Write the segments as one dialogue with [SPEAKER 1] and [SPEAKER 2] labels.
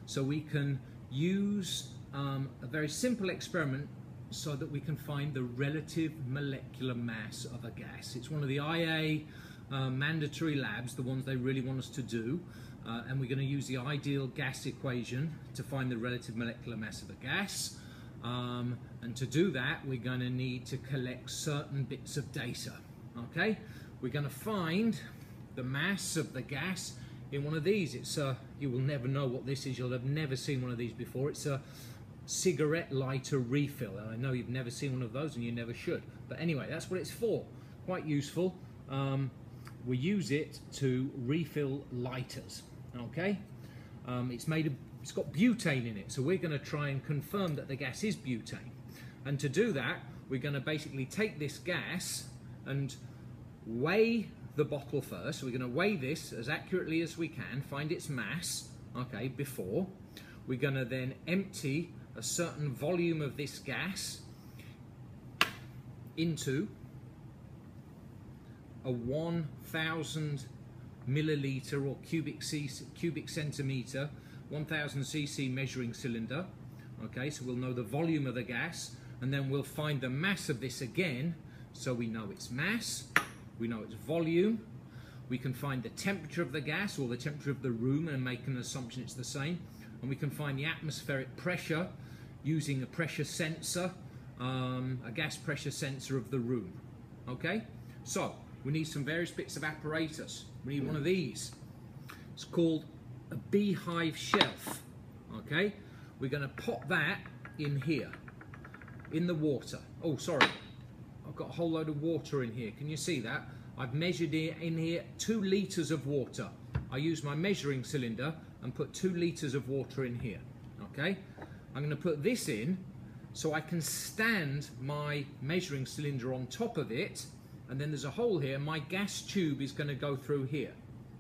[SPEAKER 1] so we can use a very simple experiment so that we can find the relative molecular mass of a gas. It's one of the IA mandatory labs, the ones they really want us to do, and we're going to use the ideal gas equation to find the relative molecular mass of a gas. And to do that, we're going to need to collect certain bits of data. Okay, we're going to find the mass of the gas in one of these. It's you will never know what this is. You'll have never seen one of these before. It's a cigarette lighter refill. And I know you've never seen one of those, and you never should. But anyway, that's what it's for. Quite useful. We use it to refill lighters. Okay, it's got butane in it, so we're going to try and confirm that the gas is butane. And to do that, we're going to basically take this gas and weigh the bottle first. So we're going to weigh this as accurately as we can, find its mass, okay, before. We're going to then empty a certain volume of this gas into a 1,000 milliliter or cubic centimeter 1000 cc measuring cylinder. Okay, so we'll know the volume of the gas, and then we'll find the mass of this again, so we know its mass, we know its volume, we can find the temperature of the gas or the temperature of the room and make an assumption it's the same, and we can find the atmospheric pressure using a pressure sensor, a gas pressure sensor of the room. Okay, so we need some various bits of apparatus. We need one of these. It's called a beehive shelf. Okay, we're going to pop that in here, in the water. Oh, sorry, I've got a whole load of water in here. Can you see that? I've measured in here 2 liters of water. I use my measuring cylinder and put 2 liters of water in here. Okay, I'm going to put this in so I can stand my measuring cylinder on top of it, and then there's a hole here. My gas tube is going to go through here.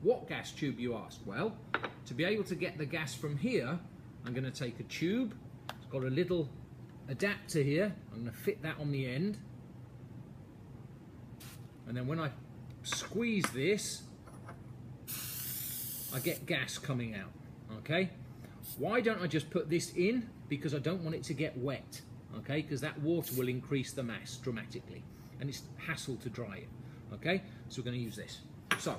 [SPEAKER 1] What gas tube, you ask? Well, to be able to get the gas from here, I'm going to take a tube. It's got a little adapter here. I'm going to fit that on the end. And then when I squeeze this, I get gas coming out. Okay? Why don't I just put this in? Because I don't want it to get wet. Okay? Because that water will increase the mass dramatically, and it's hassle to dry it. Okay? So we're going to use this. So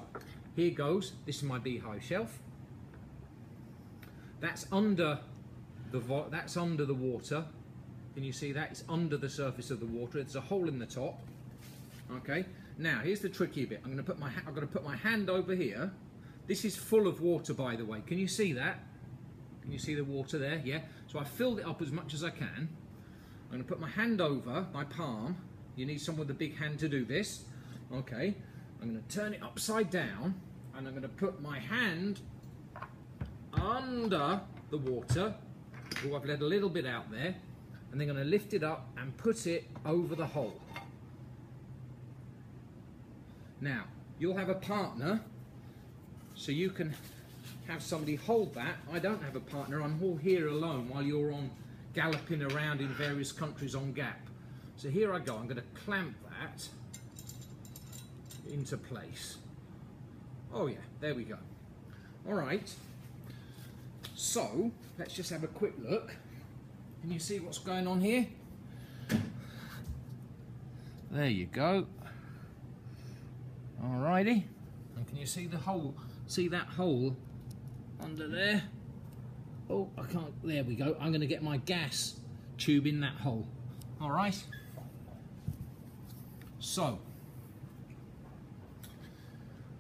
[SPEAKER 1] here goes. This is my beehive shelf. That's under the water. Can you see that? It's under the surface of the water. There's a hole in the top. Okay. Now here's the tricky bit. I've got to put my hand over here. This is full of water, by the way. Can you see that? Can you see the water there? Yeah. So I filled it up as much as I can. I'm going to put my hand over my palm. You need someone with a big hand to do this. Okay. I'm going to turn it upside down, and I'm going to put my hand under the water. Oh, I've let a little bit out there, and then I'm going to lift it up and put it over the hole. Now you'll have a partner, so you can have somebody hold that. I don't have a partner. I'm all here alone while you're on galloping around in various countries on gap. So here I go. I'm going to clamp that into place. Oh yeah, there we go. All right. So let's just have a quick look. Can you see what's going on here? There you go. Alrighty. And can you see the hole? See that hole under there? Oh, I can't. There we go. I'm going to get my gas tube in that hole. All right. So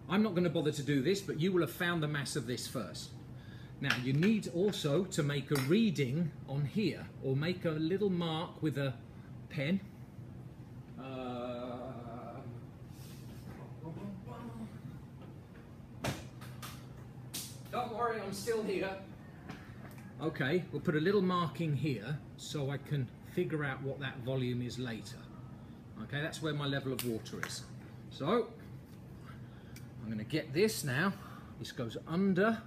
[SPEAKER 1] I'm not going to bother to do this, but you will have found the mass of this first. Now you need also to make a reading on here, or make a little mark with a pen. Don't worry, I'm still here. Okay, we'll put a little marking here so I can figure out what that volume is later. Okay, that's where my level of water is. So I'm going to get this now. This goes under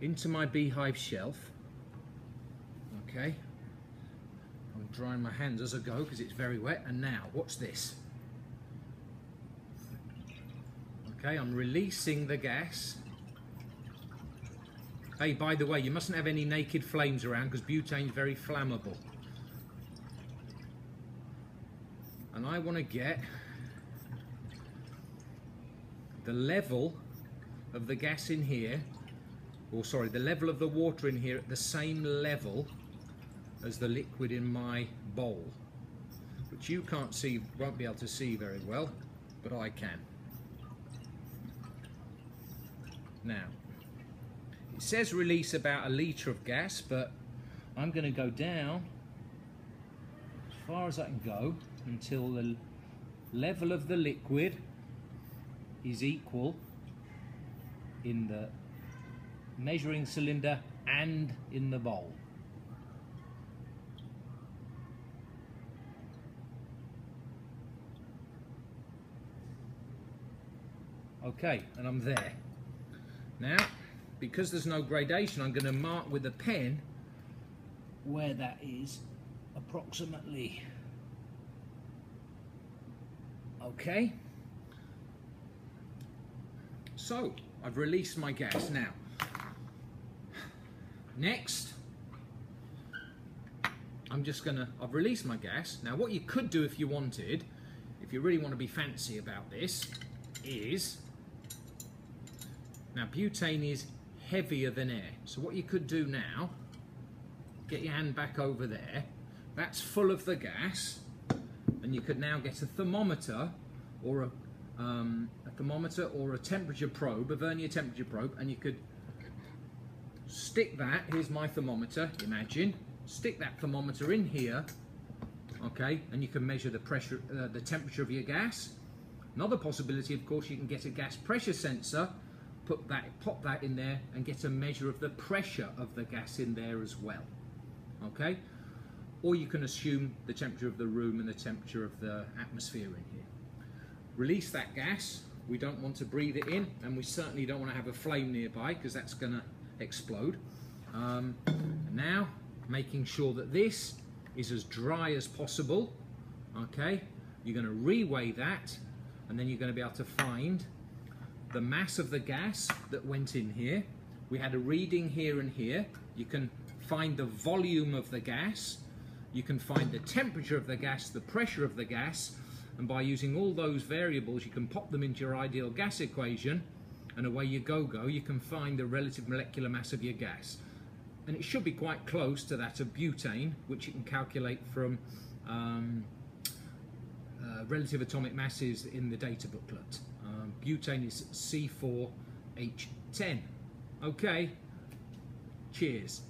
[SPEAKER 1] into my beehive shelf. Okay, I'm drying my hands as I go because it's very wet. And now, watch this. Okay, I'm releasing the gas Hey, by the way, you mustn't have any naked flames around because butane's very flammable. And I want to get the level of the gas in here, or sorry, the level of the water in here at the same level as the liquid in my bowl, which you can't see, won't be able to see very well, but I can. Now, it says release about 1 litre of gas, but I'm going to go down as far as I can go until the level of the liquid is equal in the measuring cylinder and in the bowl. Okay, and I'm there. Now, because there's no gradation, I'm going to mark with a pen where that is approximately. Okay. So, I've released my gas. Now, next, I've released my gas. Now, what you could do if you wanted, if you really want to be fancy about this, is, now butane is heavier than air. So what you could do now, get your hand back over there, that's full of the gas, and you could now get a thermometer or a temperature probe, a vernier temperature probe, and you could stick that, here's my thermometer, imagine, stick that thermometer in here, okay, and you can measure the pressure, the temperature of your gas. Another possibility, of course, you can get a gas pressure sensor, pop that in there and get a measure of the pressure of the gas in there as well, okay? Or you can assume the temperature of the room and the temperature of the atmosphere in here. Release that gas. We don't want to breathe it in, and we certainly don't want to have a flame nearby because that's going to explode. Now, making sure that this is as dry as possible, okay? You're going to reweigh that, and then you're going to be able to find the mass of the gas that went in here. We had a reading here and here. You can find the volume of the gas. You can find the temperature of the gas, the pressure of the gas, and by using all those variables, you can pop them into your ideal gas equation, and away you go. You can find the relative molecular mass of your gas. And it should be quite close to that of butane, which you can calculate from relative atomic masses in the data booklet. Butane is C4H10. Okay, cheers.